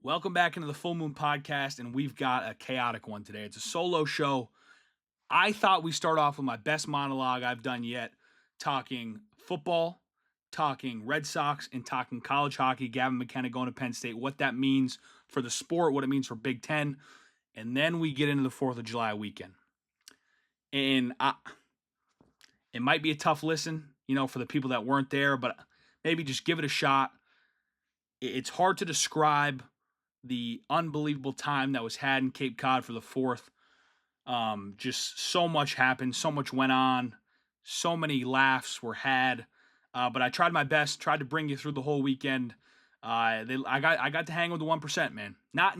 Welcome back into the Full Moon Podcast, and we've got a chaotic one today. It's a solo show. I thought we start off with my best monologue I've done yet, talking football, talking Red Sox, and talking college hockey. Gavin McKenna going to Penn State, what that means for the sport, what it means for Big Ten, and then we get into the 4th of July weekend. And it might be a tough listen, for the people that weren't there, but maybe just give it a shot. It's hard to describe the unbelievable time that was had in Cape Cod for the 4th. Just so much happened, so much went on, so many laughs were had. But I tried my best, tried to bring you through the whole weekend. I got to hang with the 1%, man. Not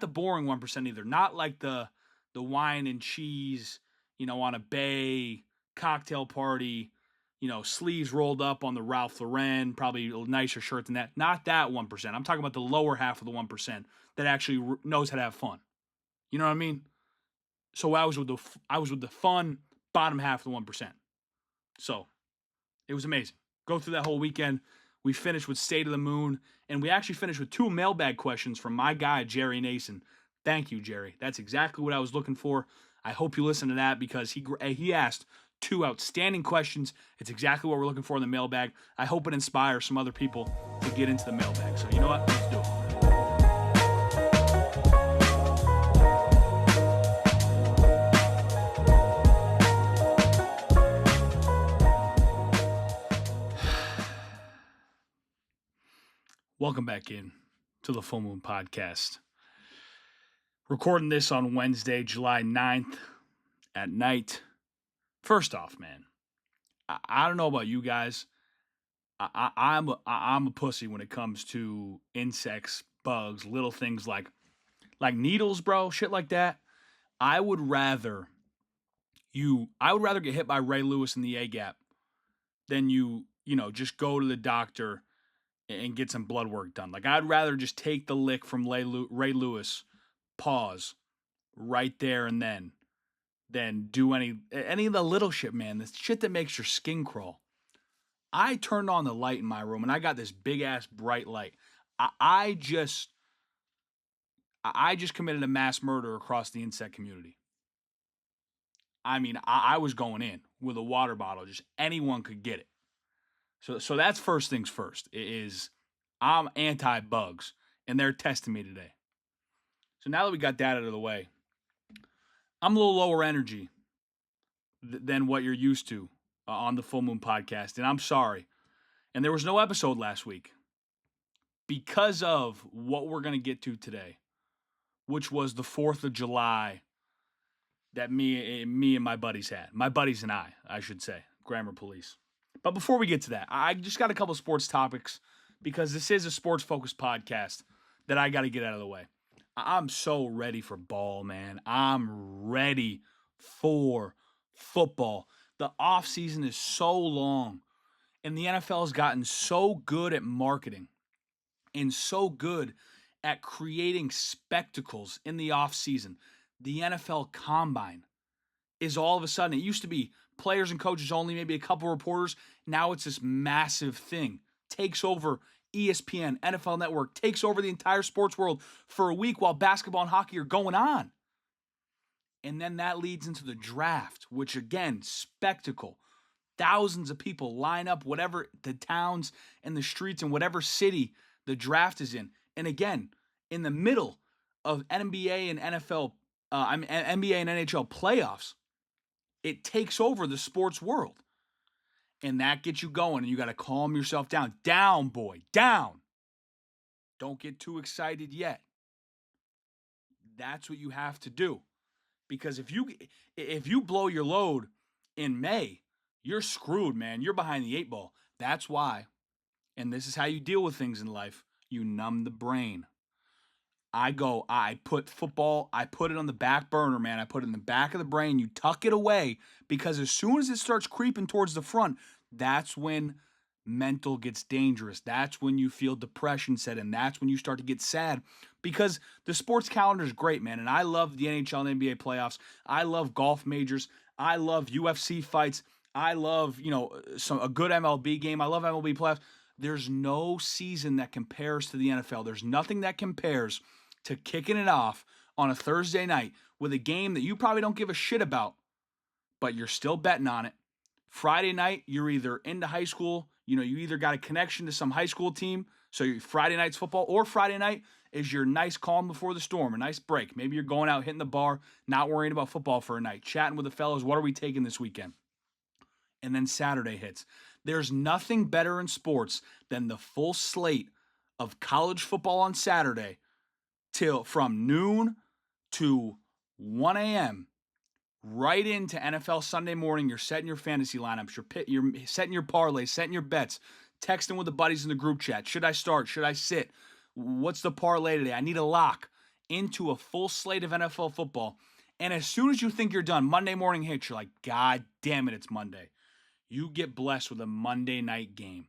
the boring 1% either. Not like the wine and cheese, on a bay cocktail party. Sleeves rolled up on the Ralph Lauren, probably a nicer shirt than that. Not that 1%. I'm talking about the lower half of the 1% that actually knows how to have fun. You know what I mean? So I was with the fun bottom half of the 1%. So it was amazing. Go through that whole weekend. We finished with State of the Moon, and we actually finished with 2 mailbag questions from my guy, Jerry Nason. Thank you, Jerry. That's exactly what I was looking for. I hope you listen to that because he asked 2 outstanding questions. It's exactly what we're looking for in the mailbag. I hope it inspires some other people to get into the mailbag. So you know what? Let's do it. Welcome back in to the Full Moon Podcast. Recording this on Wednesday, July 9th at night. First off, man, I don't know about you guys. I'm a pussy when it comes to insects, bugs, little things like needles, bro, shit like that. I would rather get hit by Ray Lewis in the A gap than just go to the doctor and get some blood work done. Like, I'd rather just take the lick from Ray Lewis, pause right there and then do any of the little shit, man. The shit that makes your skin crawl. I turned on the light in my room, and I got this big-ass bright light. I just committed a mass murder across the insect community. I mean, I was going in with a water bottle. Just anyone could get it. So that's first things first, is I'm anti-bugs, and they're testing me today. So now that we got that out of the way, I'm a little lower energy than what you're used to on the Full Moon Podcast, and I'm sorry. And there was no episode last week because of what we're going to get to today, which was the 4th of July that me and my buddies had. My buddies and I should say, Grammar Police. But before we get to that, I just got a couple sports topics because this is a sports-focused podcast that I got to get out of the way. I'm so ready for ball, man. I'm ready for football. The offseason is so long, and the NFL has gotten so good at marketing and so good at creating spectacles in the offseason. The NFL Combine is all of a sudden, it used to be players and coaches only, maybe a couple reporters. Now it's this massive thing. Takes over ESPN, NFL Network, takes over the entire sports world for a week while basketball and hockey are going on. And then that leads into the draft, which again, spectacle. Thousands of people line up, whatever the towns and the streets in whatever city the draft is in. And again, in the middle of NBA and NFL, NBA and NHL playoffs, it takes over the sports world. And that gets you going, and you got to calm yourself down. Down, boy, down. Don't get too excited yet. That's what you have to do. Because if you blow your load in May, you're screwed, man. You're behind the 8 ball. That's why, and this is how you deal with things in life, you numb the brain. I put football, I put it on the back burner, man. I put it in the back of the brain. You tuck it away because as soon as it starts creeping towards the front, that's when mental gets dangerous. That's when you feel depression set in. That's when you start to get sad because the sports calendar is great, man. And I love the NHL and NBA playoffs. I love golf majors. I love UFC fights. I love, a good MLB game. I love MLB playoffs. There's no season that compares to the NFL. There's nothing that compares to kicking it off on a Thursday night with a game that you probably don't give a shit about, but you're still betting on it. Friday night, you're either into high school, you either got a connection to some high school team, so Friday night's football, or Friday night is your nice calm before the storm, a nice break. Maybe you're going out, hitting the bar, not worrying about football for a night, chatting with the fellas, what are we taking this weekend? And then Saturday hits. There's nothing better in sports than the full slate of college football on Saturday from noon to 1 a.m. right into NFL Sunday morning. You're setting your fantasy lineups. You're setting your parlays, setting your bets, texting with the buddies in the group chat. Should I start? Should I sit? What's the parlay today? I need a lock. Into a full slate of NFL football. And as soon as you think you're done, Monday morning hits, you're like, God damn it, it's Monday. You get blessed with a Monday night game.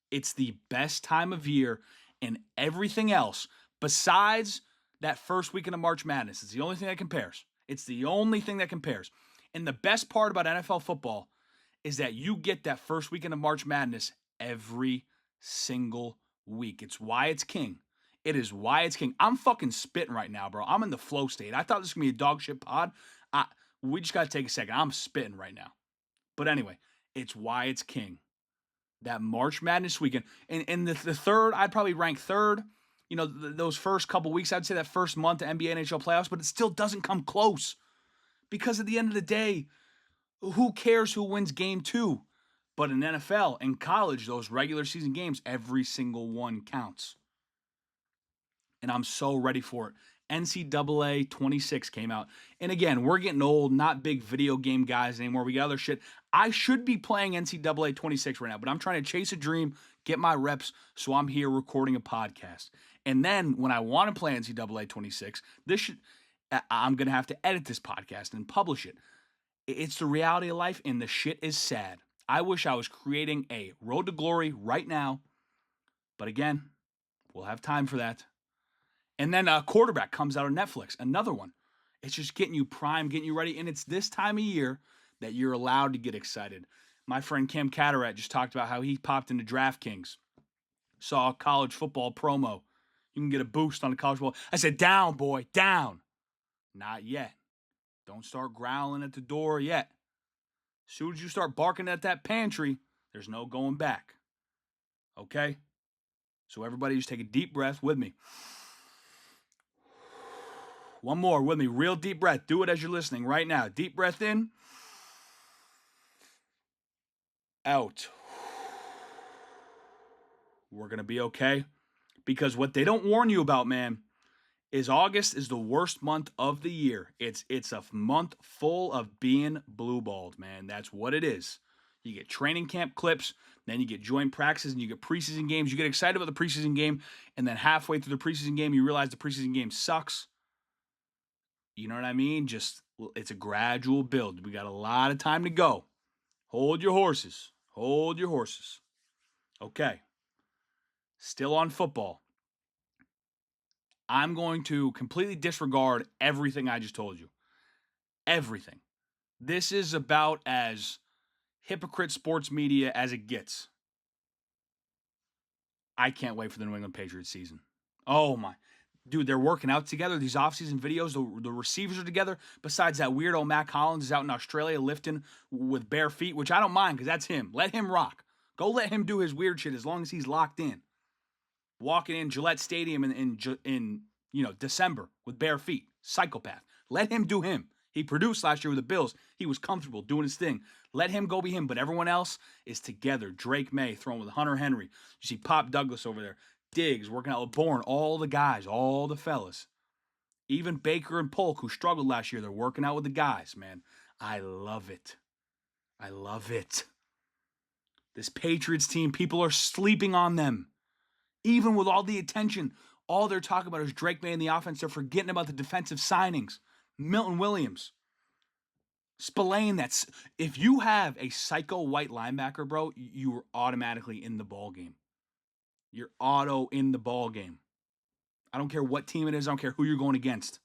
It's the best time of year, and everything else besides that first weekend of March Madness, it's the only thing that compares. It's the only thing that compares. And the best part about NFL football is that you get that first weekend of March Madness every single week. It's why it's king. It is why it's king. I'm fucking spitting right now, bro. I'm in the flow state. I thought this was going to be a dog shit pod. We just got to take a second. I'm spitting right now. But anyway, it's why it's king. That March Madness weekend. And the third, I'd probably rank third. Those first couple weeks, I'd say that first month of NBA NHL playoffs, but it still doesn't come close. Because at the end of the day, who cares who wins game 2? But in NFL, in college, those regular season games, every single one counts. And I'm so ready for it. NCAA 26 came out. And again, we're getting old, not big video game guys anymore. We got other shit. I should be playing NCAA 26 right now, but I'm trying to chase a dream, get my reps, so I'm here recording a podcast. And then when I want to play NCAA 26, I'm going to have to edit this podcast and publish it. It's the reality of life, and the shit is sad. I wish I was creating a road to glory right now. But again, we'll have time for that. And then a quarterback comes out on Netflix, another one. It's just getting you primed, getting you ready. And it's this time of year that you're allowed to get excited. My friend Cam Cataract just talked about how he popped into DraftKings, saw a college football promo. You can get a boost on the college football. I said, down, boy, down. Not yet. Don't start growling at the door yet. As soon as you start barking at that pantry, there's no going back. Okay? So everybody just take a deep breath with me. One more with me. Real deep breath. Do it as you're listening right now. Deep breath in. Out. We're going to be okay. Because what they don't warn you about, man, is August is the worst month of the year. It's a month full of being blue-balled, man. That's what it is. You get training camp clips, then you get joint practices, and you get preseason games. You get excited about the preseason game, and then halfway through the preseason game, you realize the preseason game sucks. You know what I mean? It's a gradual build. We got a lot of time to go. Hold your horses. Hold your horses. Okay. Still on football. I'm going to completely disregard everything I just told you. Everything. This is about as hypocrite sports media as it gets. I can't wait for the New England Patriots season. Oh my. Dude, they're working out together. These offseason videos, the receivers are together. Besides that weirdo Mac Hollins is out in Australia lifting with bare feet, which I don't mind because that's him. Let him rock. Go let him do his weird shit as long as he's locked in. Walking in Gillette Stadium in December with bare feet. Psychopath. Let him do him. He produced last year with the Bills. He was comfortable doing his thing. Let him go be him. But everyone else is together. Drake May throwing with Hunter Henry. You see Pop Douglas over there. Diggs working out with Bourne. All the guys. All the fellas. Even Baker and Polk, who struggled last year, they're working out with the guys, man. I love it. I love it. This Patriots team, people are sleeping on them. Even with all the attention, all they're talking about is Drake May in the offense. They're forgetting about the defensive signings. Milton Williams. Spillane, if you have a psycho white linebacker, bro, you are automatically in the ball game. You're auto in the ball game. I don't care what team it is. I don't care who you're going against.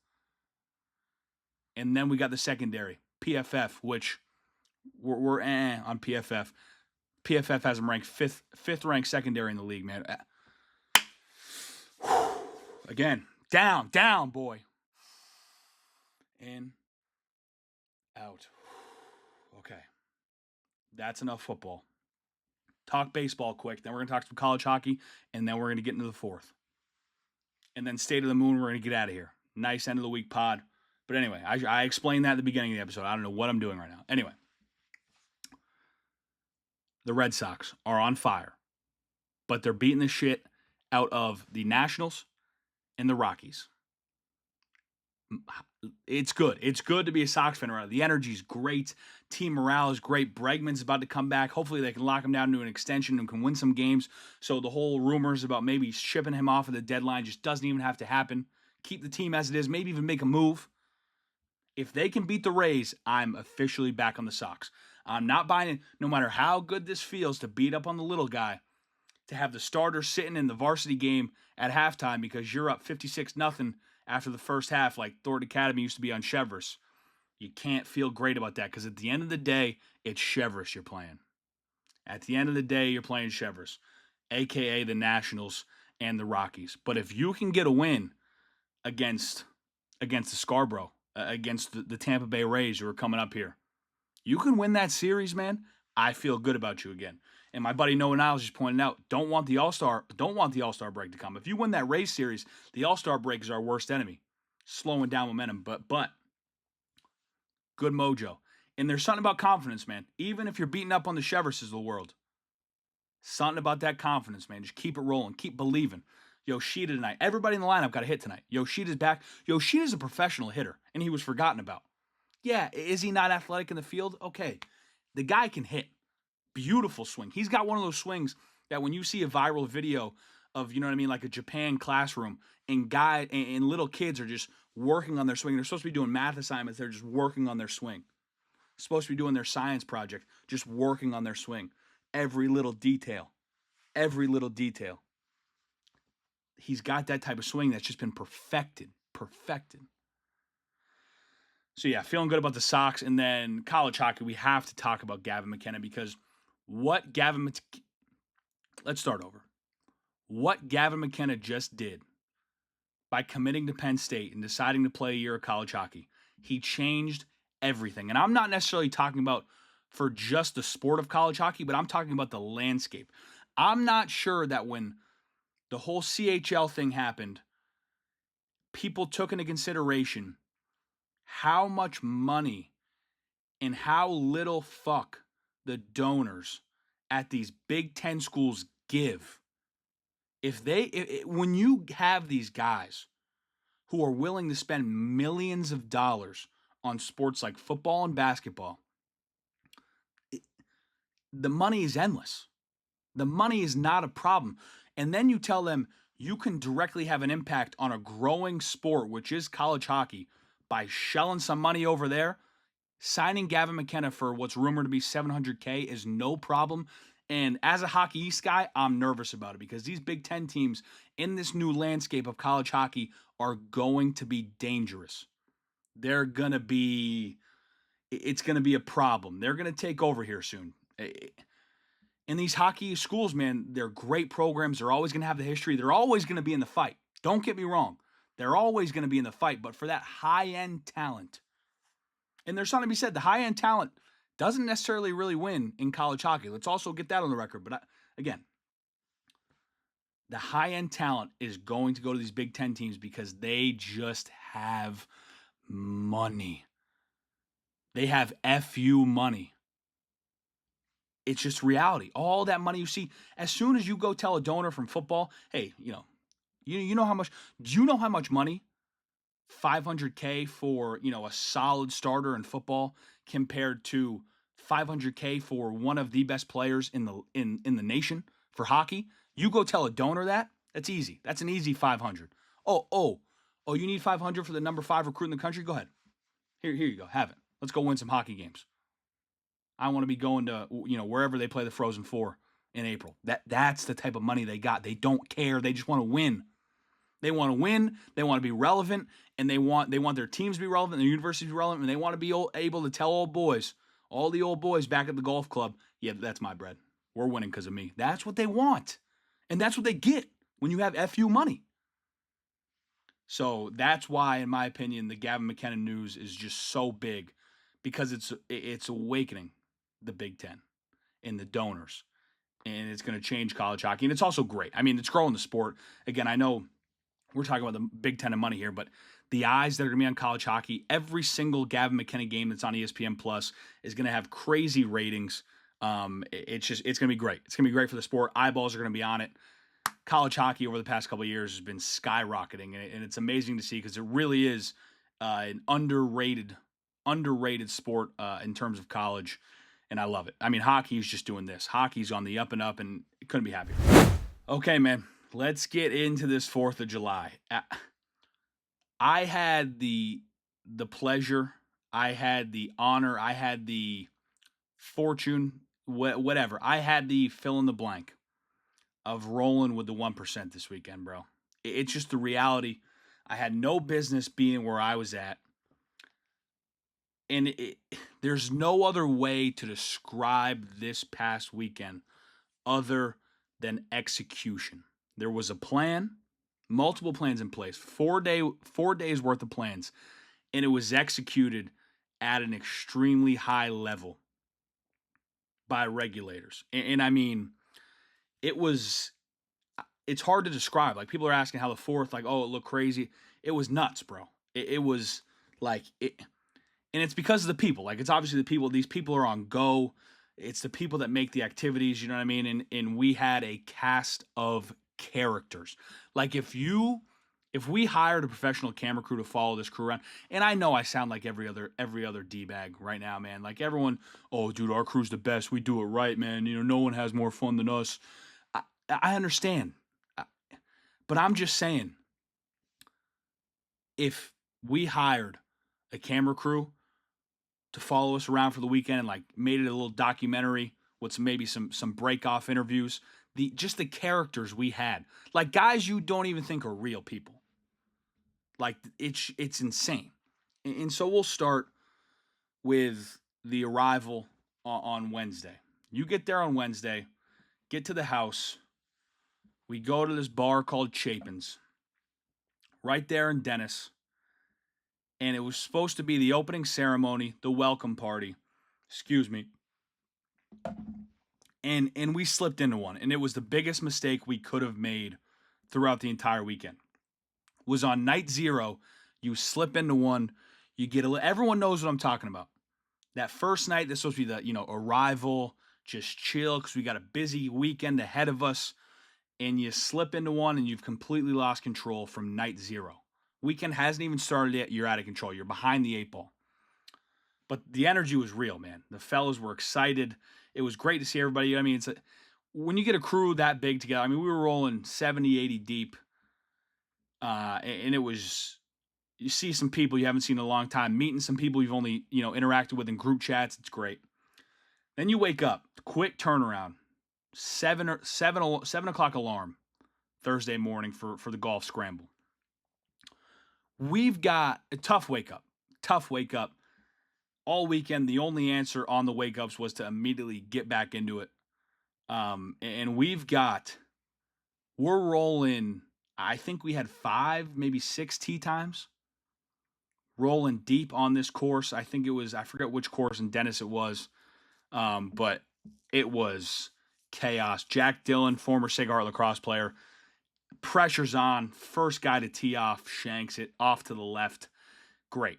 And then we got the secondary, PFF, which we're on PFF. PFF has them ranked fifth ranked secondary in the league, man. Again, down, boy. In, out. Okay. That's enough football. Talk baseball quick, then we're going to talk some college hockey, and then we're going to get into the fourth. And then State of the Moon, we're going to get out of here. Nice end of the week pod. But anyway, I explained that at the beginning of the episode. I don't know what I'm doing right now. Anyway, the Red Sox are on fire, but they're beating the shit out of the Nationals and the Rockies. It's good. It's good to be a Sox fan around. The energy's great. Team morale is great. Bregman's about to come back. Hopefully they can lock him down to an extension and can win some games. So the whole rumors about maybe shipping him off at the deadline just doesn't even have to happen. Keep the team as it is. Maybe even make a move. If they can beat the Rays, I'm officially back on the Sox. I'm not buying it. No matter how good this feels to beat up on the little guy, to have the starter sitting in the varsity game at halftime because you're up 56-0 after the first half, like Thornton Academy used to be on Chevrolet. You can't feel great about that because at the end of the day, it's Chevrolet you're playing. At the end of the day, you're playing Chevrolet, a.k.a. the Nationals and the Rockies. But if you can get a win against the Scarborough, against the Tampa Bay Rays who are coming up here, you can win that series, man. I feel good about you again. And my buddy Noah Niles just pointed out, don't want the All-Star break to come. If you win that Rays series, the All-Star break is our worst enemy, slowing down momentum. But good mojo. And there's something about confidence, man. Even if you're beating up on the Chevroses of the world, something about that confidence, man. Just keep it rolling. Keep believing. Yoshida tonight. Everybody in the lineup got a hit tonight. Yoshida's back. Yoshida's a professional hitter, and he was forgotten about. Yeah, is he not athletic in the field? Okay. The guy can hit. Beautiful swing. He's got one of those swings that when you see a viral video of, you know what I mean, like a Japan classroom, and little kids are just working on their swing. They're supposed to be doing math assignments. They're just working on their swing. Supposed to be doing their science project, just working on their swing. Every little detail. Every little detail. He's got that type of swing that's just been perfected. So yeah, feeling good about the Sox. And then college hockey, we have to talk about Gavin McKenna because let's start over. What Gavin McKenna just did by committing to Penn State and deciding to play a year of college hockey, he changed everything. And I'm not necessarily talking about for just the sport of college hockey, but I'm talking about the landscape. I'm not sure that when the whole CHL thing happened, people took into consideration how much money and how little fuck the donors at these Big Ten schools give. When you have these guys who are willing to spend millions of dollars on sports like football and basketball, the money is endless. The money is not a problem. And then you tell them you can directly have an impact on a growing sport, which is college hockey, by shelling some money over there. Signing Gavin McKenna for what's rumored to be $700K is no problem. And as a Hockey East guy, I'm nervous about it because these Big Ten teams in this new landscape of college hockey are going to be dangerous. It's going to be a problem. They're going to take over here soon. And these hockey schools, man, they're great programs. They're always going to have the history. They're always going to be in the fight. Don't get me wrong. They're always going to be in the fight. But for that high-end talent, and there's something to be said, the high-end talent doesn't necessarily really win in college hockey. Let's also get that on the record. But again, the high-end talent is going to go to these Big Ten teams because they just have money. They have FU money. It's just reality. All that money you see, as soon as you go tell a donor from football, hey, you know how much, do you know how much money $500K for, a solid starter in football compared to $500K for one of the best players in the nation for hockey? You go tell a donor that's easy. That's an easy 500. Oh, you need 500 for the number 5 recruit in the country? Go ahead. Here you go. Have it. Let's go win some hockey games. I want to be going to, wherever they play the Frozen Four in April. That's the type of money they got. They don't care. They just want to win. They want to win. They want to be relevant, and they want their teams to be relevant, their universities to be relevant, and they want to be able to tell all the old boys back at the golf club, yeah, that's my bread. We're winning because of me. That's what they want. And that's what they get when you have FU money. So that's why, in my opinion, the Gavin McKenna news is just so big, because it's awakening the Big Ten and the donors. And it's going to change college hockey. And it's also great. I mean, it's growing the sport. Again, I know we're talking about the Big Ten and money here, but the eyes that are going to be on college hockey, every single Gavin McKenna game that's on ESPN Plus is going to have crazy ratings. It's going to be great. It's going to be great for the sport. Eyeballs are going to be on it. College hockey over the past couple of years has been skyrocketing, and it's amazing to see, because it really is an underrated sport in terms of college, and I love it. I mean, hockey is just doing this. Hockey's on the up and up, and couldn't be happier. Okay, man, let's get into this 4th of July. I had the pleasure, I had the honor, I had the fortune, whatever. I had the fill in the blank of rolling with the 1% this weekend, bro. It's just the reality. I had no business being where I was at. And there's no other way to describe this past weekend other than execution. There was a plan, multiple plans in place, 4 days worth of plans, and it was executed at an extremely high level by regulators. And I mean, it's hard to describe. Like, people are asking how the 4th, like, oh, it looked crazy. It was nuts, bro. It was like it. And it's because of the people. Like, it's obviously the people. These people are on go. It's the people that make the activities, you know what I mean? And we had a cast of characters. Like, if we hired a professional camera crew to follow this crew around, and I know I sound like every other D-bag right now, man. Like, everyone, oh, dude, our crew's the best. We do it right, man. You know, no one has more fun than us. I understand. But I'm just saying, if we hired a camera crew to follow us around for the weekend and like made it a little documentary with maybe some break off interviews, just the characters we had, like guys you don't even think are real people, like it's insane. And so we'll start with the arrival on Wednesday. You get there on Wednesday, get to the house. We go to this bar called Chapin's, right there in Dennis. And it was supposed to be the opening ceremony, the welcome party. Excuse me. And we slipped into one. And it was the biggest mistake we could have made throughout the entire weekend. Was on night 0, you slip into one, you get everyone knows what I'm talking about. That first night, that's supposed to be the, arrival, just chill, because we got a busy weekend ahead of us. And you slip into one and you've completely lost control from night 0. Weekend hasn't even started yet. You're out of control. You're behind the 8 ball. But the energy was real, man. The fellas were excited. It was great to see everybody. I mean, when you get a crew that big together, I mean, we were rolling 70, 80 deep. And it was, you see some people you haven't seen in a long time, meeting some people you've only, interacted with in group chats. It's great. Then you wake up, quick turnaround, 7 o'clock alarm Thursday morning for the golf scramble. We've got a tough wake up. All weekend, the only answer on the wake ups was to immediately get back into it. And we're rolling, I think we had 5, maybe 6 tee times. Rolling deep on this course. I forget which course in Dennis it was. But it was chaos. Jack Dillon, former Sacred Heart lacrosse player, pressure's on. First guy to tee off, shanks it off to the left. Great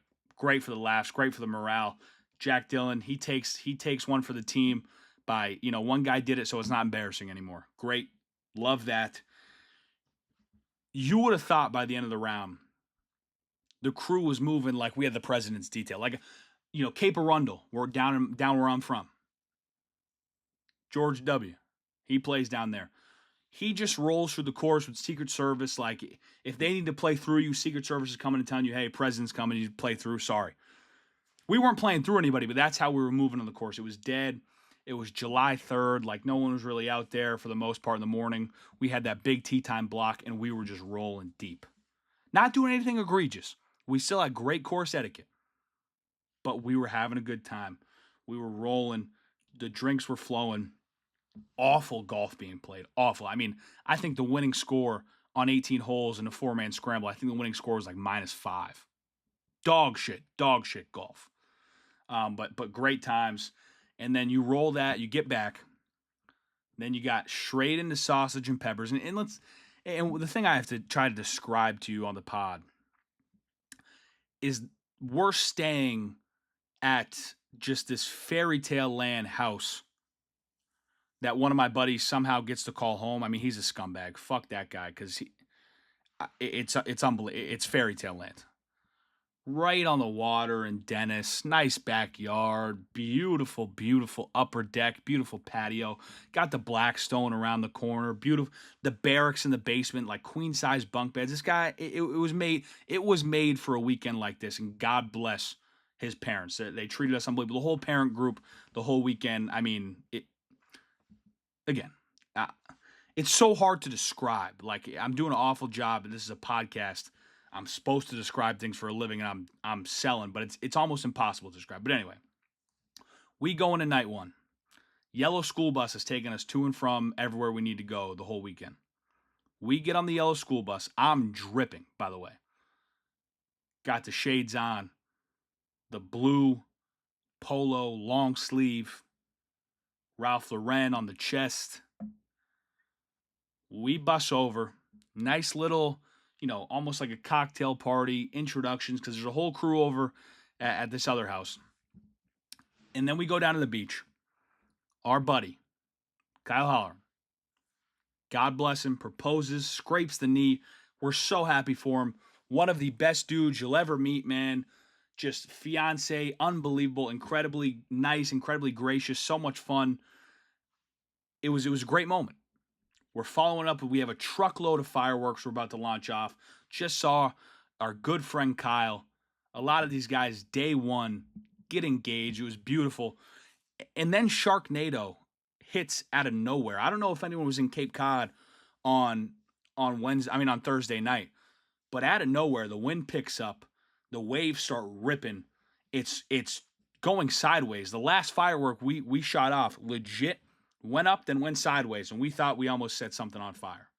for the laughs, great for the morale. Jack Dillon, he takes one for the team by, one guy did it, so it's not embarrassing anymore. Great, love that. You would have thought by the end of the round, the crew was moving like we had the president's detail, like, Cape Arundel, we're down where I'm from. George W., he plays down there. He just rolls through the course with Secret Service. Like, if they need to play through you, Secret Service is coming and telling you, hey, President's coming, you play through, sorry. We weren't playing through anybody, but that's how we were moving on the course. It was dead. It was July 3rd. Like, no one was really out there for the most part in the morning. We had that big tee time block, and we were just rolling deep. Not doing anything egregious. We still had great course etiquette. But we were having a good time. We were rolling. The drinks were flowing. Awful golf being played. Awful. I mean, I think the winning score on 18 holes in a 4-man scramble, I think the winning score was like -5. Dog shit golf. But great times. And then you roll that, you get back. Then you got straight into sausage and peppers. And the thing I have to try to describe to you on the pod is we're staying at just this fairy tale land house that one of my buddies somehow gets to call home. I mean, he's a scumbag. Fuck that guy, because it's unbelievable. It's fairy tale land. Right on the water in Dennis. Nice backyard. Beautiful, beautiful upper deck. Beautiful patio. Got the Blackstone around the corner. Beautiful. The barracks in the basement, like queen size bunk beds. This guy, it was made. It was made for a weekend like this, and God bless his parents. They treated us unbelievable. The whole parent group, the whole weekend. I mean, again, it's so hard to describe. Like, I'm doing an awful job, and this is a podcast. I'm supposed to describe things for a living, and I'm selling, but it's almost impossible to describe. But anyway, we go into night one. Yellow school bus is taking us to and from everywhere we need to go the whole weekend. We get on the yellow school bus. I'm dripping, by the way. Got the shades on, the blue polo long sleeve, Ralph Lauren on the chest. We bus over. Nice little, almost like a cocktail party, introductions, because there's a whole crew over at this other house. And then we go down to the beach. Our buddy, Kyle Holler, God bless him, proposes, scrapes the knee. We're so happy for him. One of the best dudes you'll ever meet, man. Just fiance, unbelievable, incredibly nice, incredibly gracious, so much fun. It was a great moment. We're following up. We have a truckload of fireworks we're about to launch off. Just saw our good friend Kyle. A lot of these guys, day one, get engaged. It was beautiful. And then Sharknado hits out of nowhere. I don't know if anyone was in Cape Cod on Thursday night. But out of nowhere, the wind picks up. The waves start ripping. It's going sideways. The last firework we shot off legit went up, then went sideways, and we thought we almost set something on fire.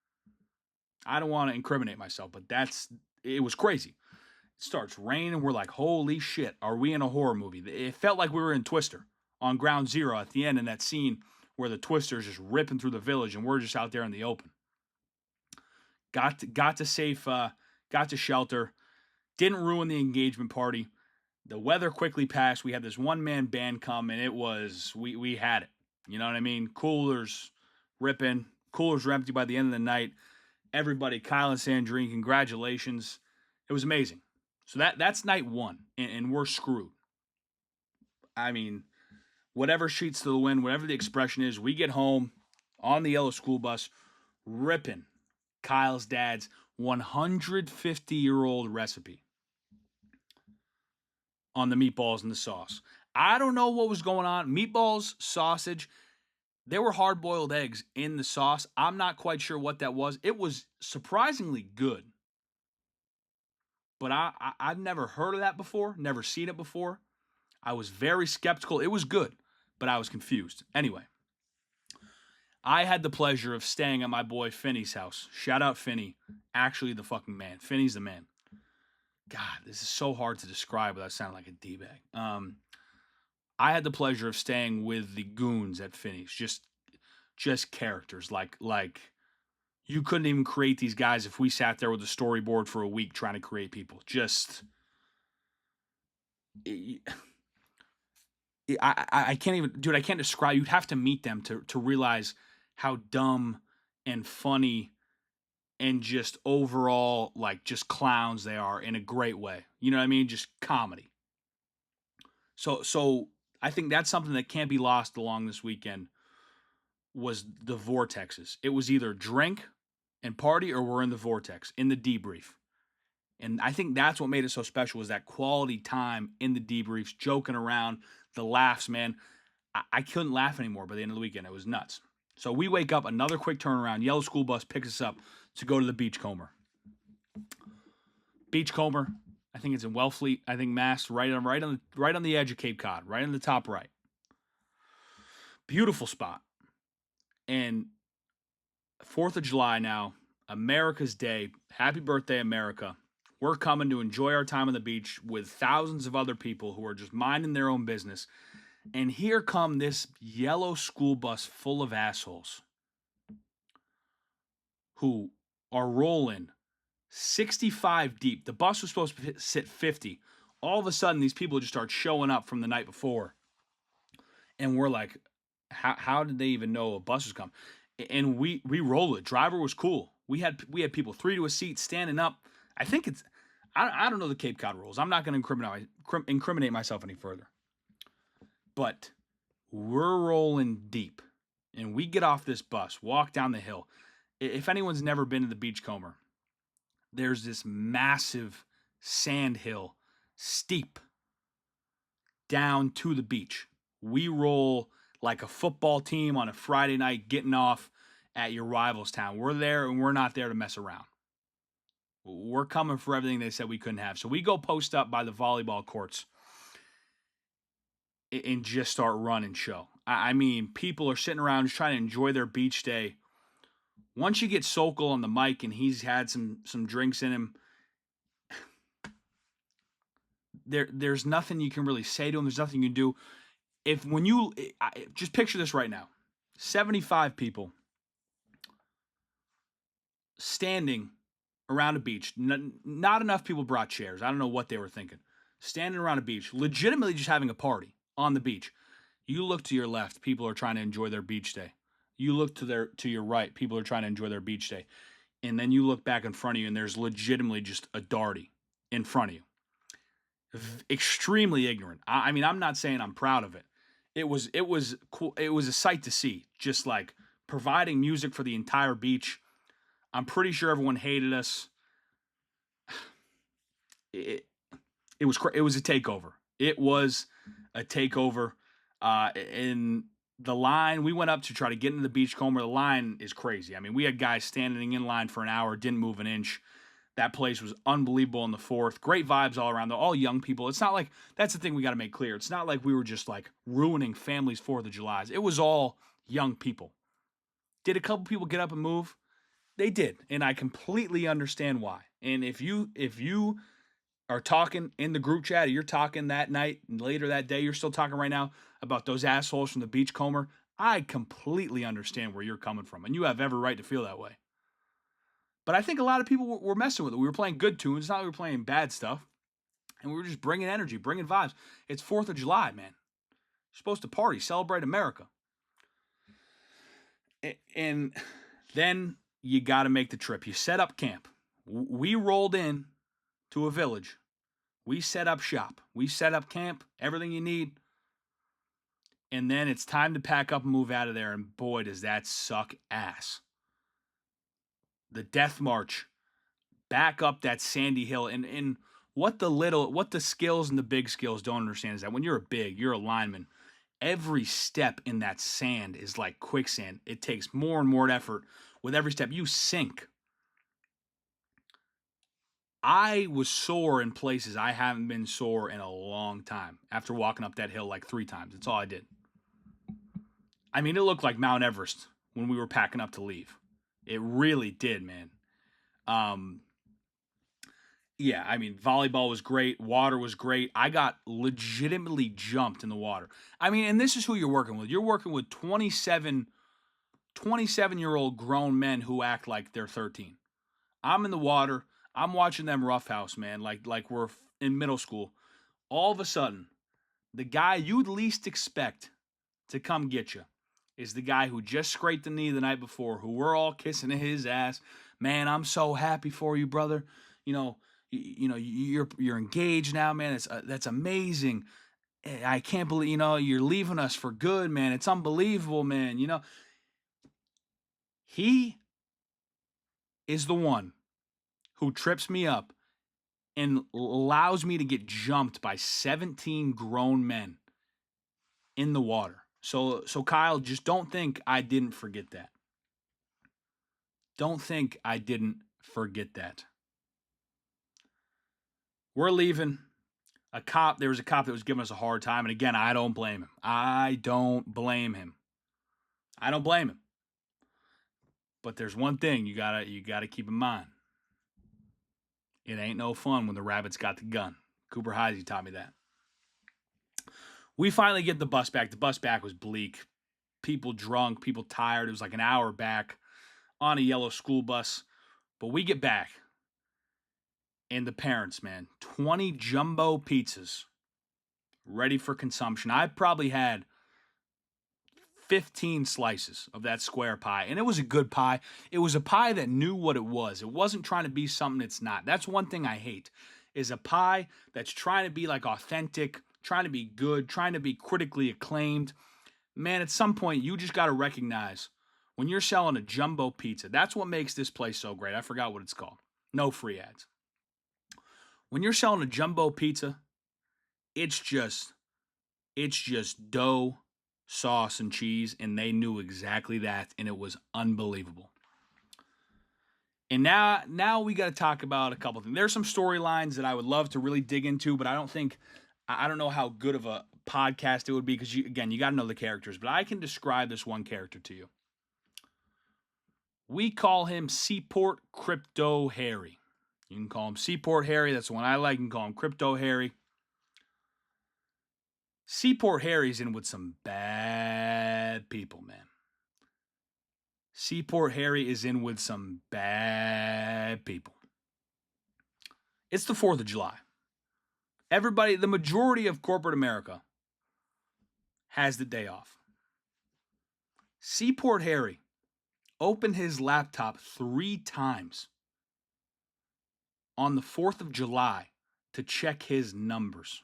I don't want to incriminate myself, but it was crazy. It starts raining. We're like, holy shit, are we in a horror movie? It felt like we were in Twister on Ground Zero at the end in that scene where the Twister's just ripping through the village, and we're just out there in the open. Got to shelter. Didn't ruin the engagement party. The weather quickly passed. We had this one-man band come, and it was, we had it. You know what I mean? Coolers ripping. Coolers were empty by the end of the night. Everybody, Kyle and Sandrine, congratulations. It was amazing. So that's night one, and we're screwed. I mean, whatever sheets to the wind, whatever the expression is, we get home on the yellow school bus, ripping Kyle's dad's 150-year-old recipe on the meatballs and the sauce. I don't know what was going on. Meatballs, sausage. There were hard-boiled eggs in the sauce. I'm not quite sure what that was. It was surprisingly good. But I've never heard of that before, never seen it before. I was very skeptical. It was good, but I was confused. Anyway, I had the pleasure of staying at my boy Finney's house. Shout out Finney. Actually the fucking man. Finney's the man. God, this is so hard to describe without sounding like a D-bag. I had the pleasure of staying with the goons at Finney's. Just characters. Like you couldn't even create these guys if we sat there with a storyboard for a week trying to create people. I can't even, dude, I can't describe. You'd have to meet them to realize how dumb and funny and just overall, like, just clowns they are in a great way. You know what I mean? Just comedy. So I think that's something that can't be lost along this weekend was the vortexes. It was either drink and party or we're in the vortex, in the debrief. And I think that's what made it so special was that quality time in the debriefs, joking around, the laughs, man. I couldn't laugh anymore by the end of the weekend. It was nuts. So we wake up, another quick turnaround. Yellow school bus picks us up to go to the Beachcomber. Beachcomber, I think it's in Wellfleet, I think Mass, right on the edge of Cape Cod, right on the top right. Beautiful spot. And 4th of July now, America's Day. Happy birthday, America. We're coming to enjoy our time on the beach with thousands of other people who are just minding their own business. And here come this yellow school bus full of assholes who are rolling 65 deep. The bus was supposed to sit 50. All of a sudden, these people just start showing up from the night before. And we're like, how did they even know a bus was coming? And we rolled it. Driver was cool. We had people 3 to a seat standing up. I think it's, I don't know the Cape Cod rules. I'm not going to incriminate myself any further. But we're rolling deep. And we get off this bus, walk down the hill. If anyone's never been to the Beachcomber, there's this massive sand hill, steep, down to the beach. We roll like a football team on a Friday night getting off at your rival's town. We're there and we're not there to mess around. We're coming for everything they said we couldn't have. So we go post up by the volleyball courts and just start running show. I mean, people are sitting around just trying to enjoy their beach day. Once you get Sokol on the mic and he's had some drinks in him, there's nothing you can really say to him. There's nothing you can do. Just picture this right now. 75 people standing around a beach. Not enough people brought chairs. I don't know what they were thinking. Standing around a beach, legitimately just having a party on the beach. You look to your left, people are trying to enjoy their beach day. You look to your right, people are trying to enjoy their beach day. And then you look back in front of you and there's legitimately just a darty in front of you. Extremely ignorant. I mean, I'm not saying I'm proud of it. It was cool. It was a sight to see, just like providing music for the entire beach. I'm pretty sure everyone hated us. It was a takeover. It was a takeover. In the line, we went up to try to get into the Beachcomber. The line is crazy. I mean, we had guys standing in line for an hour, didn't move an inch. That place was unbelievable in the 4th. Great vibes all around. They're all young people. It's not like, that's the thing we got to make clear. It's not like we were just like ruining families' 4th of Julys. It was all young people. Did a couple people get up and move? They did. And I completely understand why. And if you are talking in the group chat, or you're talking that night and later that day, you're still talking right now about those assholes from the Beachcomber, I completely understand where you're coming from. And you have every right to feel that way. But I think a lot of people were messing with it. We were playing good tunes. It's not like we were playing bad stuff. And we were just bringing energy, bringing vibes. It's 4th of July, man. You're supposed to party, celebrate America. And then you got to make the trip. You set up camp. We rolled in to a village. We set up shop. We set up camp, everything you need. And then it's time to pack up and move out of there. And boy, does that suck ass. The death march back up that sandy hill. And what the skills and the big skills don't understand is that when you're a lineman, every step in that sand is like quicksand. It takes more and more effort. With every step, you sink. I was sore in places I haven't been sore in a long time after walking up that hill like 3 times. That's all I did. I mean, it looked like Mount Everest when we were packing up to leave. It really did, man. Yeah, I mean, volleyball was great. Water was great. I got legitimately jumped in the water. I mean, and this is who you're working with. You're working with 27-year-old grown men who act like they're 13. I'm in the water. I'm watching them roughhouse, man, like we're in middle school. All of a sudden, the guy you'd least expect to come get you is the guy who just scraped the knee the night before, who we're all kissing his ass. Man, I'm so happy for you, brother. You're engaged now, man. That's amazing. I can't believe, you're leaving us for good, man. It's unbelievable, man. He is the one who trips me up and allows me to get jumped by 17 grown men in the water. So Kyle, just don't think I didn't forget that. Don't think I didn't forget that. We're leaving. There was a cop that was giving us a hard time. And again, I don't blame him. I don't blame him. But there's one thing you gotta keep in mind. It ain't no fun when the rabbit's got the gun. Cooper Heisey taught me that. We finally get the bus back. The bus back was bleak. People drunk, people tired. It was like an hour back on a yellow school bus. But we get back. And the parents, man, 20 jumbo pizzas ready for consumption. I probably had 15 slices of that square pie, and it was a good pie. It was a pie that knew what it was. It wasn't trying to be something it's not. That's one thing I hate, is a pie that's trying to be like authentic, trying to be good, trying to be critically acclaimed. Man, at some point, you just got to recognize when you're selling a jumbo pizza, that's what makes this place so great. I forgot what it's called. No free ads. When you're selling a jumbo pizza, it's just dough, sauce, and cheese, and they knew exactly that, and it was unbelievable. And now we got to talk about a couple things. There's some storylines that I would love to really dig into, but I don't know how good of a podcast it would be because, you got to know the characters. But I can describe this one character to you. We call him Seaport Crypto Harry. You can call him Seaport Harry. That's the one I like. You can call him Crypto Harry. Seaport Harry's in with some bad people, man. Seaport Harry is in with some bad people. It's the 4th of July. Everybody, the majority of corporate America has the day off. Seaport Harry opened his laptop 3 times on the 4th of July to check his numbers.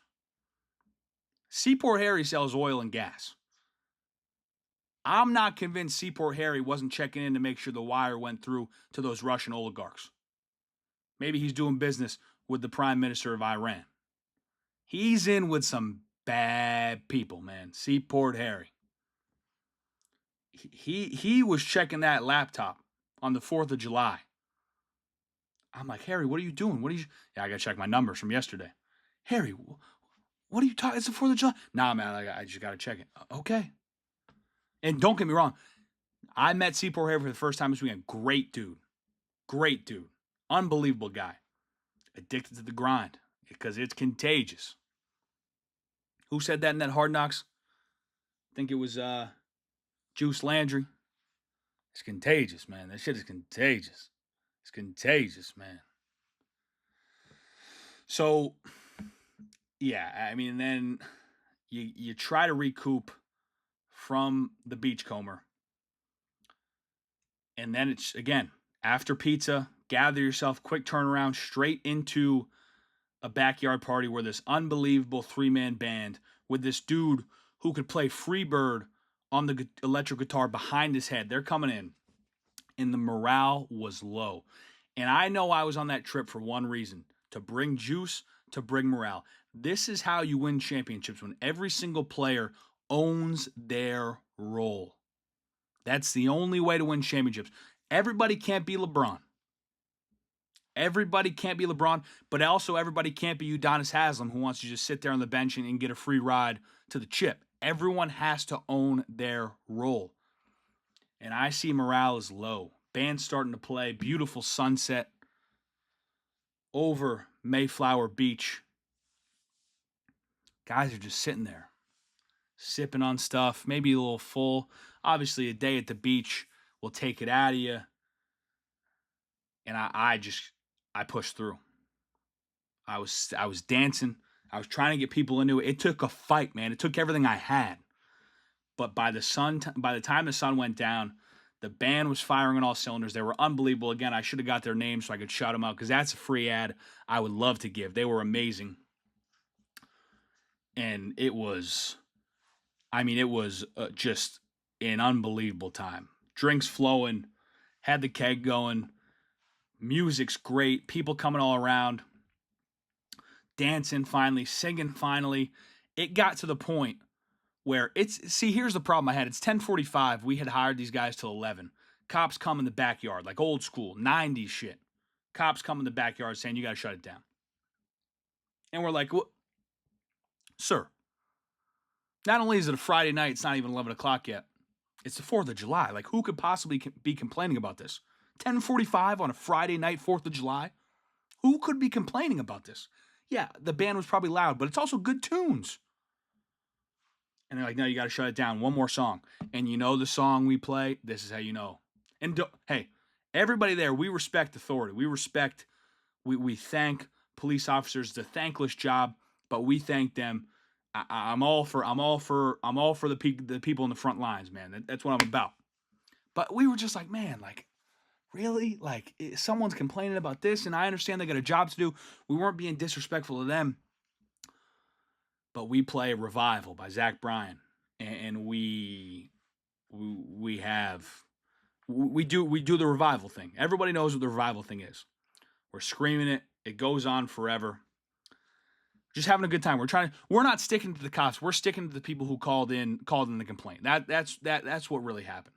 Seaport Harry sells oil and gas. I'm not convinced Seaport Harry wasn't checking in to make sure the wire went through to those Russian oligarchs. Maybe he's doing business with the Prime Minister of Iran. He's in with some bad people, man. Seaport Harry. He was checking that laptop on the 4th of July. I'm like, Harry, what are you doing? Yeah, I got to check my numbers from yesterday. Harry, what are you talking? It's the 4th of July. Nah, man, I just got to check it. Okay. And don't get me wrong. I met Seaport Harry for the first time this weekend. Great dude. Great dude. Unbelievable guy. Addicted to the grind because it's contagious. Who said that in that Hard Knocks? I think it was Juice Landry. It's contagious, man. That shit is contagious. It's contagious, man. So, yeah, I mean, then you try to recoup from the beachcomber. And then it's, again, after pizza, gather yourself, quick turnaround, straight into a backyard party where this unbelievable 3-man band with this dude who could play Freebird on the electric guitar behind his head. They're coming in, and the morale was low. And I know I was on that trip for one reason, to bring juice, to bring morale. This is how you win championships, when every single player owns their role. That's the only way to win championships. Everybody can't be LeBron. Everybody can't be LeBron, but also everybody can't be Udonis Haslem, who wants to just sit there on the bench and get a free ride to the chip. Everyone has to own their role. And I see morale is low. Band's starting to play. Beautiful sunset over Mayflower Beach. Guys are just sitting there, sipping on stuff, maybe a little full. Obviously, a day at the beach will take it out of you. And I pushed through. I was dancing. I was trying to get people into it. It took a fight, man. It took everything I had. But by the time the sun went down, the band was firing on all cylinders. They were unbelievable. Again, I should have got their names so I could shout them out, because that's a free ad I would love to give. They were amazing. And it was just an unbelievable time. Drinks flowing, had the keg going, music's great, people coming all around, dancing finally, singing finally. It got to the point where here's the problem I had. It's 10:45. We had hired these guys till 11. Cops come in the backyard, like old school, 90s shit. Cops come in the backyard saying, you got to shut it down. And we're like, well, sir, not only is it a Friday night, it's not even 11 o'clock yet. It's the 4th of July. Like, who could possibly be complaining about this? 10:45 on a Friday night, 4th of July. Who could be complaining about this? Yeah, the band was probably loud, but it's also good tunes. And they're like, no, you got to shut it down. One more song. And you know the song we play? This is how you know. And hey, everybody there, we respect authority. We thank police officers. It's a thankless job, but we thank them. I'm all for the people in the front lines, man. That's what I'm about. But we were just like, man, like, really? Like, someone's complaining about this, and I understand they got a job to do. We weren't being disrespectful to them. But we play Revival by Zach Bryan, and we do the Revival thing. Everybody knows what the Revival thing is. We're screaming it. It goes on forever. Just having a good time. We're not sticking to the cops. We're sticking to the people who called in the complaint. That's what really happened.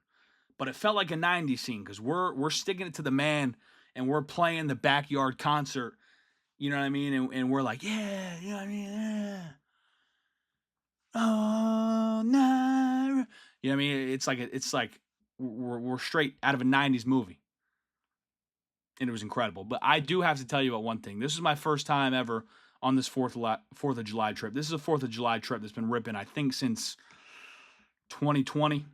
But it felt like a 90s scene because we're sticking it to the man, and we're playing the backyard concert. You know what I mean? And we're like, yeah, you know what I mean? Yeah. Oh, no. You know what I mean? It's like we're straight out of a 90s movie. And it was incredible. But I do have to tell you about one thing. This is my first time ever on this 4th of July trip. This is a 4th of July trip that's been ripping, I think, since 2020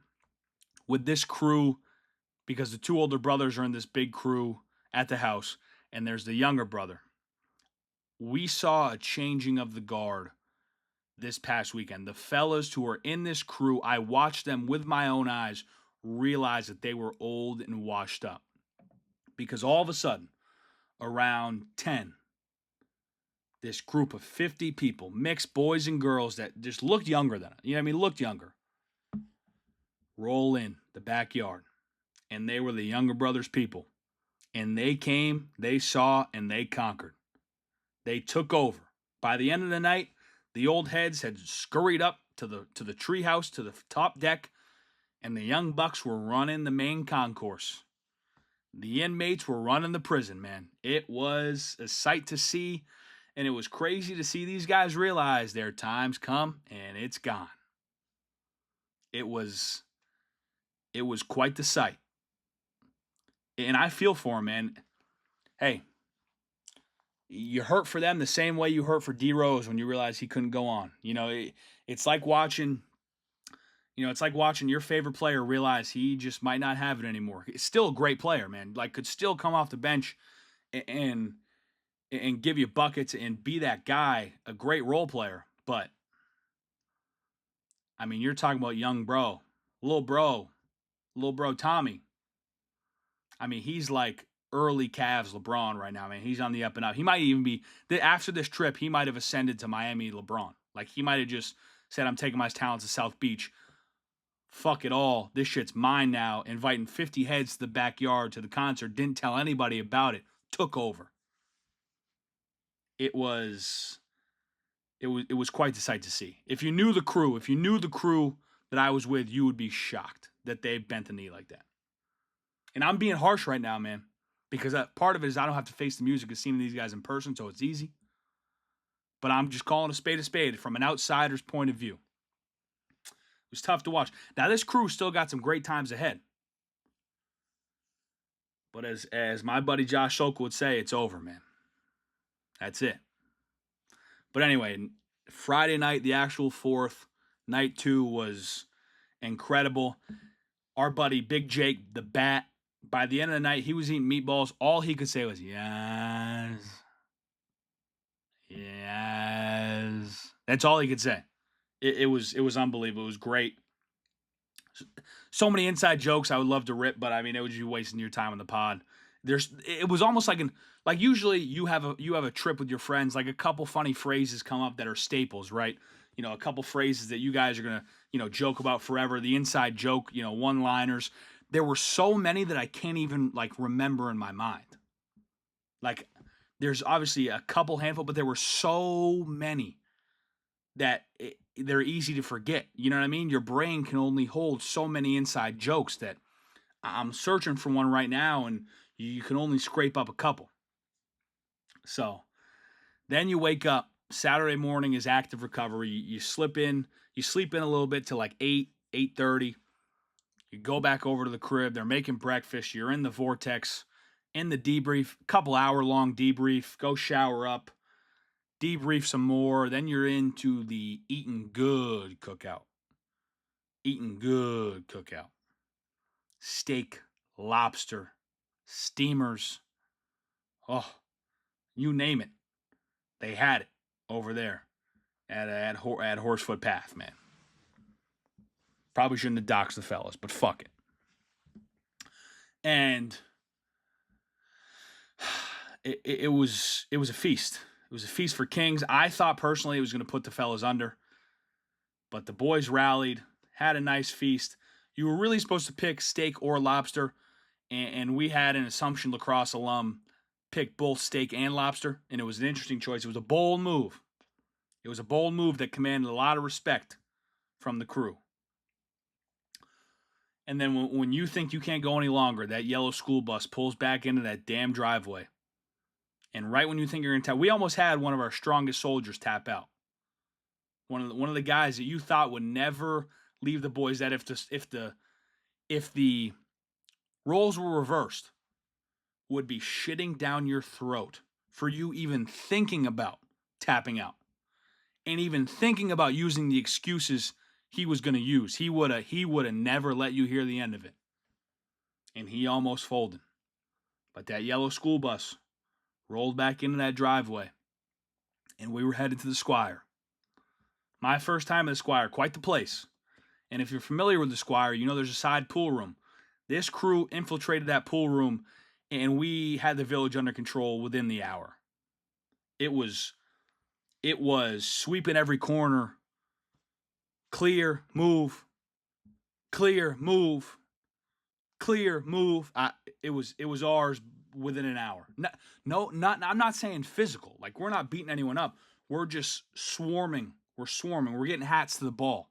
with this crew, because the 2 older brothers are in this big crew at the house, and there's the younger brother. We saw a changing of the guard this past weekend. The fellas who are in this crew, I watched them with my own eyes realize that they were old and washed up. Because all of a sudden, around 10, this group of 50 people, mixed boys and girls that just looked younger than it. You know what I mean? Looked younger. Roll in the backyard. And they were the younger brothers' people. And they came, they saw, and they conquered. They took over. By the end of the night, the old heads had scurried up to the treehouse, to the top deck, and the young bucks were running the main concourse. The inmates were running the prison, man. It was a sight to see, and it was crazy to see these guys realize their time's come and it's gone. It was quite the sight. And I feel for them, man. Hey, you hurt for them the same way you hurt for D Rose when you realize he couldn't go on. You know, it's like watching your favorite player realize he just might not have it anymore. It's still a great player, man. Like, could still come off the bench and give you buckets and be that guy, a great role player. But I mean, you're talking about young bro, little bro Tommy. I mean, he's like early Cavs LeBron right now, man. He's on the up and up. He might even be, after this trip, he might have ascended to Miami LeBron. Like, he might have just said, I'm taking my talents to South Beach. Fuck it all. This shit's mine now. Inviting 50 heads to the backyard to the concert. Didn't tell anybody about it. Took over. It was quite the sight to see. If you knew the crew that I was with, you would be shocked that they bent the knee like that. And I'm being harsh right now, man, because part of it is I don't have to face the music of seeing these guys in person, so it's easy. But I'm just calling a spade from an outsider's point of view. It was tough to watch. Now, this crew still got some great times ahead. But as my buddy Josh Schulk would say, it's over, man. That's it. But anyway, Friday night, the actual 4th, night 2 was incredible. Our buddy Big Jake, the Bat, by the end of the night, he was eating meatballs. All he could say was, yes. Yes. That's all he could say. It was unbelievable. It was great. So many inside jokes I would love to rip, but I mean, it would just be wasting your time on the pod. It was almost like usually you have a trip with your friends, like a couple funny phrases come up that are staples, right? You know, a couple phrases that you guys are gonna, joke about forever. The inside joke, one-liners. There were so many that I can't even remember in my mind. Like, there's obviously a couple handful, but there were so many that they're easy to forget. You know what I mean? Your brain can only hold so many inside jokes that I'm searching for one right now, and you can only scrape up a couple. So then you wake up. Saturday morning is active recovery. You sleep in a little bit till like 8:30. You go back over to the crib. They're making breakfast. You're in the vortex, in the debrief, couple hour long debrief. Go shower up, debrief some more. Then you're into the eating good cookout. Eating good cookout. Steak, lobster, steamers. Oh, you name it. They had it over there at Horsefoot Path, man. Probably shouldn't have doxed the fellas, but fuck it. And it was a feast. It was a feast for kings. I thought personally it was going to put the fellas under, but the boys rallied, had a nice feast. You were really supposed to pick steak or lobster, and we had an Assumption lacrosse alum pick both steak and lobster, and it was an interesting choice. It was a bold move. It was a bold move that commanded a lot of respect from the crew. And then when you think you can't go any longer, that yellow school bus pulls back into that damn driveway. And right when you think you're going to tap, we almost had one of our strongest soldiers tap out. One of the guys that you thought would never leave the boys. That if the roles were reversed, would be shitting down your throat for you even thinking about tapping out, and even thinking about using the excuses he was going to use. He would have never let you hear the end of it. And he almost folded. But that yellow school bus rolled back into that driveway, and we were headed to the Squire. My first time at the Squire, quite the place. And if you're familiar with the Squire, you know there's a side pool room. This crew infiltrated that pool room, and we had the village under control within the hour. It was sweeping every corner. Clear, move. Clear, move. Clear, move. It was ours within an hour. I'm not saying physical. Like, we're not beating anyone up. We're just swarming. We're swarming. We're getting hats to the ball.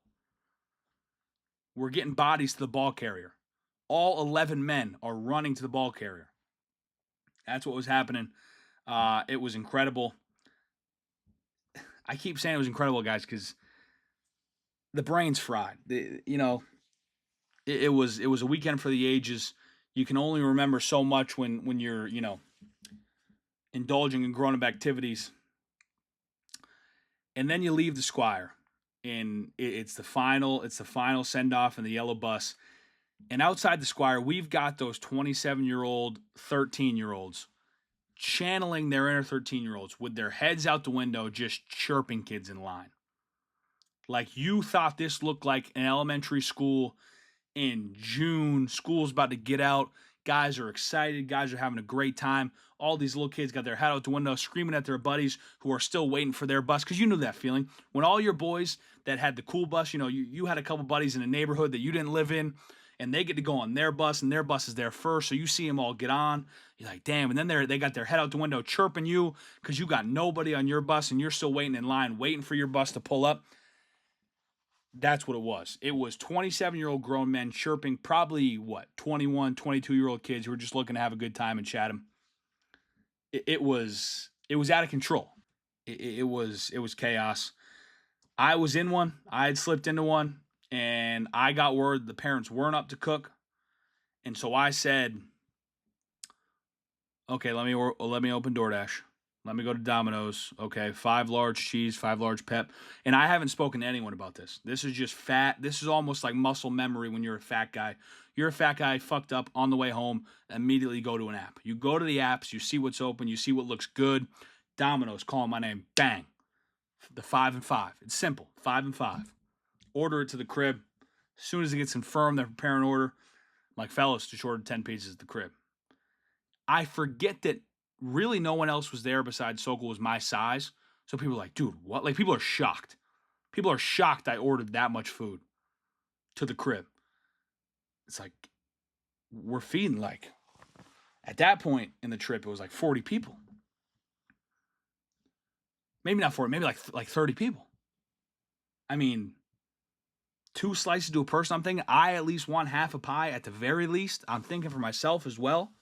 We're getting bodies to the ball carrier. All 11 men are running to the ball carrier. That's what was happening. It was incredible. I keep saying it was incredible, guys, because the brain's fried. It was a weekend for the ages. You can only remember so much when you're, indulging in grown-up activities. And then you leave the Squire, and it's the final send-off in the yellow bus. And outside the Squire, we've got those 27-year-old, 13-year-olds channeling their inner 13-year-olds with their heads out the window, just chirping kids in line. Like, you thought this looked like an elementary school in June. School's about to get out. Guys are excited. Guys are having a great time. All these little kids got their head out the window screaming at their buddies who are still waiting for their bus. Because you knew that feeling. When all your boys that had the cool bus, you had a couple buddies in a neighborhood that you didn't live in, and they get to go on their bus, and their bus is there first, so you see them all get on. You're like, damn. And then they got their head out the window chirping you because you got nobody on your bus, and you're still waiting in line, waiting for your bus to pull up. That's what it was. It was 27-year-old grown men chirping probably, 21, 22-year-old kids who were just looking to have a good time in Chatham. It was out of control. It was chaos. I was in one. I had slipped into one, and I got word the parents weren't up to cook. And so I said, okay, let me open DoorDash. Let me go to Domino's. Okay, 5 large cheese, 5 large pep. And I haven't spoken to anyone about this. This is just fat. This is almost like muscle memory when you're a fat guy. You're a fat guy, fucked up on the way home, immediately go to an app. You go to the apps, you see what's open, you see what looks good. Domino's, calling my name, bang. The 5 and 5. It's simple, 5 and 5. Order it to the crib. As soon as it gets confirmed, they're preparing an order. I'm like, fellas, just ordered 10 pizzas at the crib. I forget that really no one else was there besides Sokol was my size. So people are like, dude, what? Like, people are shocked. People are shocked I ordered that much food to the crib. It's like, we're feeding, like, at that point in the trip, it was like 40 people. Maybe not 40, maybe like 30 people. I mean, 2 slices to a person. I'm thinking I at least want half a pie at the very least. I'm thinking for myself as well.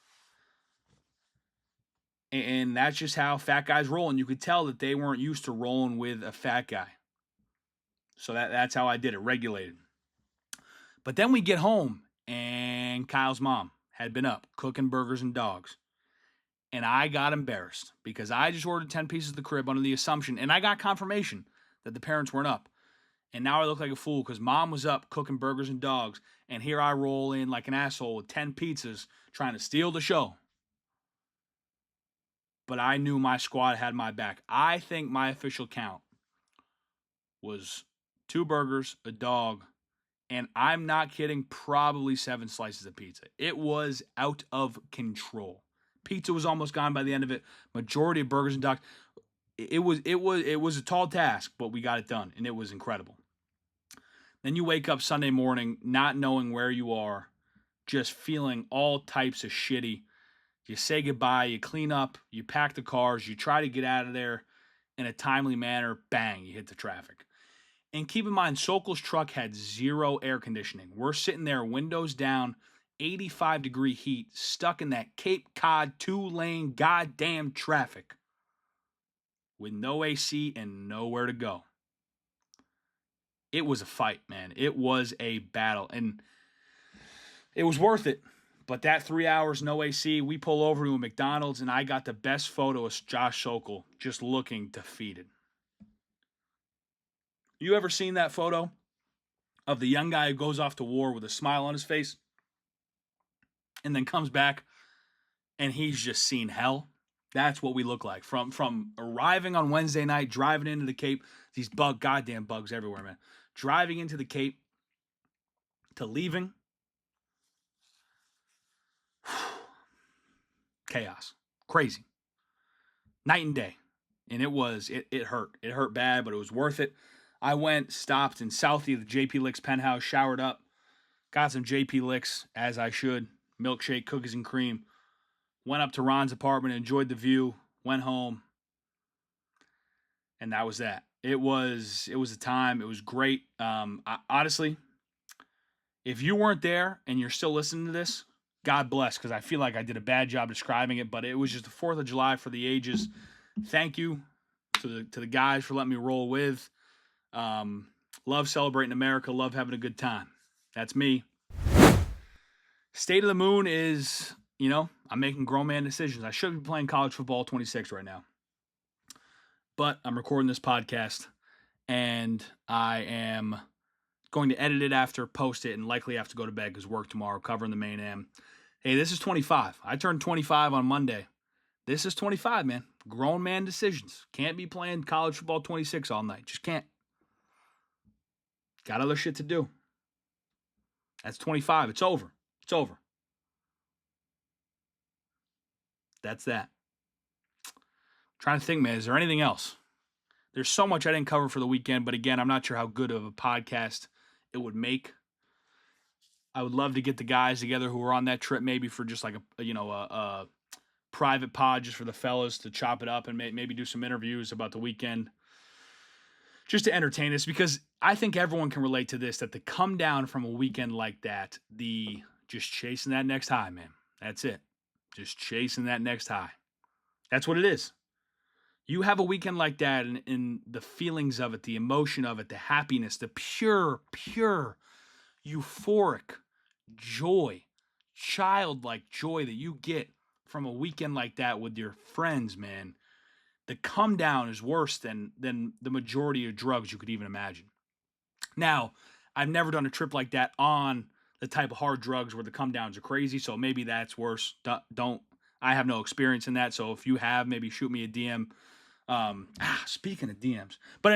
And that's just how fat guys roll. And you could tell that they weren't used to rolling with a fat guy. So that's how I did it, regulated. But then we get home, and Kyle's mom had been up cooking burgers and dogs. And I got embarrassed because I just ordered 10 pieces of the crib under the assumption, and I got confirmation that the parents weren't up. And now I look like a fool because mom was up cooking burgers and dogs, and here I roll in like an asshole with 10 pizzas trying to steal the show. But I knew my squad had my back. I think my official count was 2 burgers, a dog, and I'm not kidding, probably 7 slices of pizza. It was out of control. Pizza was almost gone by the end of it. Majority of burgers and dogs. It was a tall task, but we got it done, and it was incredible. Then you wake up Sunday morning not knowing where you are, just feeling all types of shitty. You say goodbye, you clean up, you pack the cars, you try to get out of there in a timely manner, bang, you hit the traffic. And keep in mind, Sokol's truck had 0 air conditioning. We're sitting there, windows down, 85-degree heat, stuck in that Cape Cod 2-lane goddamn traffic with no AC and nowhere to go. It was a fight, man. It was a battle, and it was worth it. But that 3 hours, no AC, we pull over to a McDonald's, and I got the best photo of Josh Sokol just looking defeated. You ever seen that photo of the young guy who goes off to war with a smile on his face and then comes back and he's just seen hell? That's what we look like. From arriving on Wednesday night, driving into the Cape, these goddamn bugs everywhere, man. Driving into the Cape to leaving, chaos, crazy, night and day. And it hurt. It hurt bad, but it was worth it. I went, stopped in Southie, the JP Licks penthouse, showered up, got some JP Licks, as I should, milkshake, cookies and cream, went up to Ron's apartment, enjoyed the view, went home, and that was that. It was a time. It was great. Honestly, if you weren't there and you're still listening to this, God bless, because I feel like I did a bad job describing it, but it was just the 4th of July for the ages. Thank you to the guys for letting me roll with. Love celebrating America, love having a good time. That's me. State of the Moon is, I'm making grown man decisions. I should be playing college football 26 right now. But I'm recording this podcast, and I am going to edit it after, post it, and likely have to go to bed because work tomorrow, covering the main am. Hey, this is 25. I turned 25 on Monday. This is 25, man. Grown man decisions. Can't be playing college football 26 all night. Just can't. Got other shit to do. That's 25. It's over. It's over. That's that. Trying to think, man, is there anything else? There's so much I didn't cover for the weekend, but again, I'm not sure how good of a podcast it would make. I would love to get the guys together who were on that trip, maybe for just like a private pod just for the fellas to chop it up and maybe do some interviews about the weekend. Just to entertain us, because I think everyone can relate to this, that the come down from a weekend like that, the just chasing that next high, man. That's it. Just chasing that next high. That's what it is. You have a weekend like that, and the feelings of it, the emotion of it, the happiness, the pure, euphoric joy, childlike joy that you get from a weekend like that with your friends, man. The come down is worse than the majority of drugs you could even imagine. Now, I've never done a trip like that on the type of hard drugs where the come downs are crazy, so maybe that's worse. I have no experience in that, so if you have, maybe shoot me a DM. Speaking of DMs. But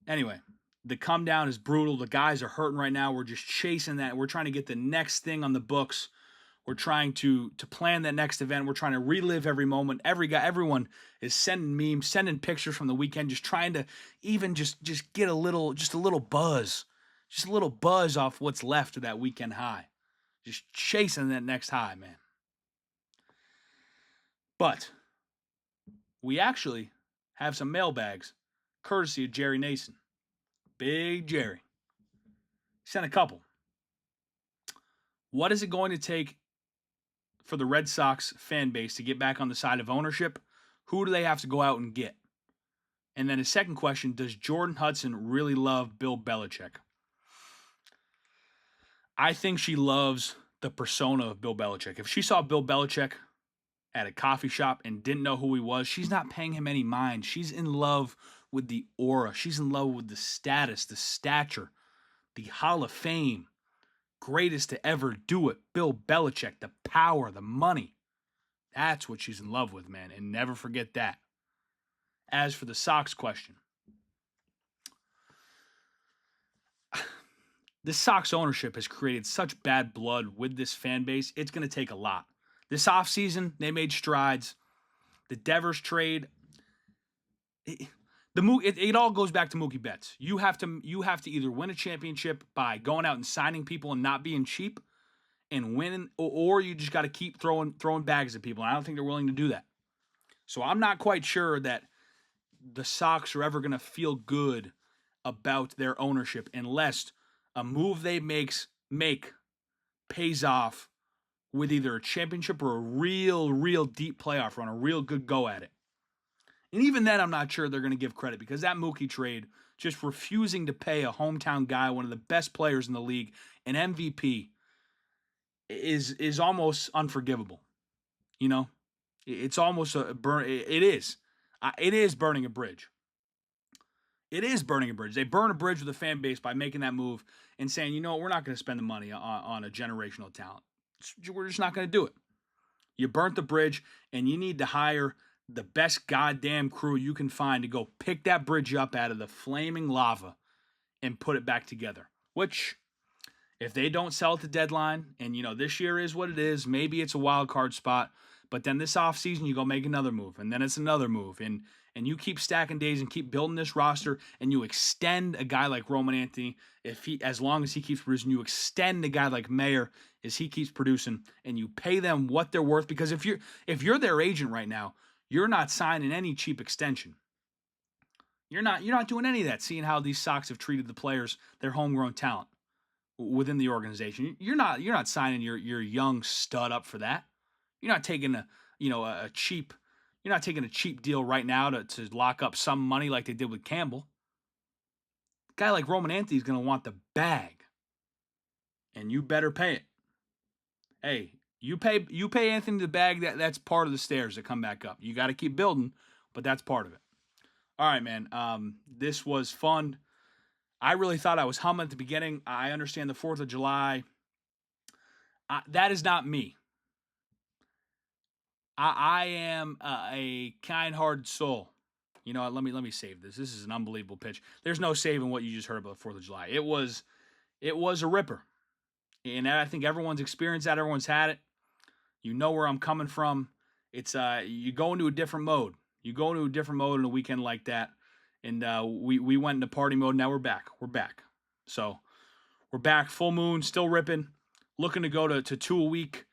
anyway, the come down is brutal. The guys are hurting right now. We're just chasing that. We're trying to get the next thing on the books. We're trying to plan that next event. We're trying to relive every moment. Everyone is sending memes, sending pictures from the weekend, just trying to even just get a little buzz. Just a little buzz off what's left of that weekend high. Just chasing that next high, man. But we actually have some mailbags, courtesy of Jerry Nason. Big Jerry. Sent a couple. What is it going to take for the Red Sox fan base to get back on the side of ownership? Who do they have to go out and get? And then his second question, does Jordan Hudson really love Bill Belichick? I think she loves the persona of Bill Belichick. If she saw Bill Belichick at a coffee shop and didn't know who he was, she's not paying him any mind. She's in love with the aura. She's in love with the status, the stature, the Hall of Fame, greatest to ever do it, Bill Belichick, the power, the money. That's what she's in love with, man, and never forget that. As for the Sox question, the Sox ownership has created such bad blood with this fan base, it's going to take a lot. This offseason, they made strides. The Devers trade, it all goes back to Mookie Betts. You have to either win a championship by going out and signing people and not being cheap and winning, or you just got to keep throwing bags at people. And I don't think they're willing to do that. So I'm not quite sure that the Sox are ever going to feel good about their ownership unless a move they make pays off with either a championship or a real deep playoff run, a real good go at it. And even then, I'm not sure they're going to give credit, because that Mookie trade, just refusing to pay a hometown guy, one of the best players in the league, an MVP, is almost unforgivable. You know, it's almost a burn. It is burning a bridge. It is burning a bridge. They burn a bridge with the fan base by making that move and saying, you know what, we're not going to spend the money on a generational talent. We're just not going to do it. You burnt the bridge, and you need to hire the best goddamn crew you can find to go pick that bridge up out of the flaming lava and put it back together. Which, if they don't sell at the deadline, and you know this year is what it is, maybe it's a wild card spot, but then this offseason you go make another move, and then it's another move, and you keep stacking days and keep building this roster, and you extend a guy like Roman Anthony, as long as he keeps producing, you extend a guy like Mayer as he keeps producing, and you pay them what they're worth, because if you're their agent right now, you're not signing any cheap extension. You're not doing any of that, seeing how these Sox have treated the players, their homegrown talent within the organization. You're not signing your young stud up for that. You're not taking a cheap deal right now to lock up some money like they did with Campbell. A guy like Roman Anthony is going to want the bag, and you better pay it. Hey, you pay Anthony the bag. That's part of the stairs that come back up. You got to keep building, but that's part of it. All right, man. This was fun. I really thought I was humming at the beginning. I understand the 4th of July. That is not me. I am a kind-hearted soul. You know what? Let me save this. This is an unbelievable pitch. There's no saving what you just heard about the 4th of July. It was a ripper. And I think everyone's experienced that. Everyone's had it. You know where I'm coming from. It's you go into a different mode. You go into a different mode on a weekend like that. And we went into party mode. Now we're back. So we're back. Full moon, still ripping. Looking to go to 2 a week.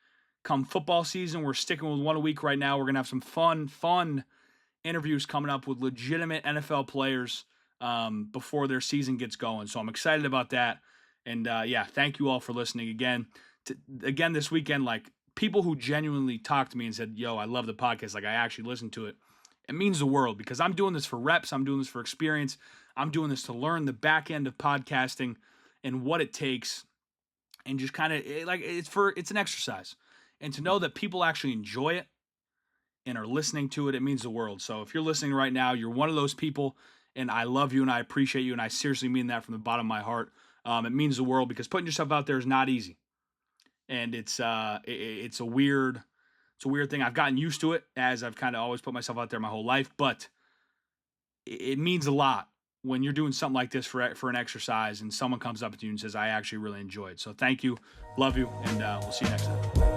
Come football season, we're sticking with 1 a week right now. We're going to have some fun interviews coming up with legitimate NFL players before their season gets going. So I'm excited about that. And thank you all for listening again. Again this weekend, like, people who genuinely talked to me and said, yo, I love the podcast, like I actually listened to it. It means the world, because I'm doing this for reps. I'm doing this for experience. I'm doing this to learn the back end of podcasting and what it takes, and just kind of it's an exercise. And to know that people actually enjoy it and are listening to it means the world. So if you're listening right now, you're one of those people, and I love you and I appreciate you, and I seriously mean that from the bottom of my heart. It means the world, because putting yourself out there is not easy, and it's a weird thing. I've gotten used to it, as I've kind of always put myself out there my whole life, but it means a lot when you're doing something like this for an exercise, and someone comes up to you and says, I actually really enjoy it. So thank you, love you, and we'll see you next time.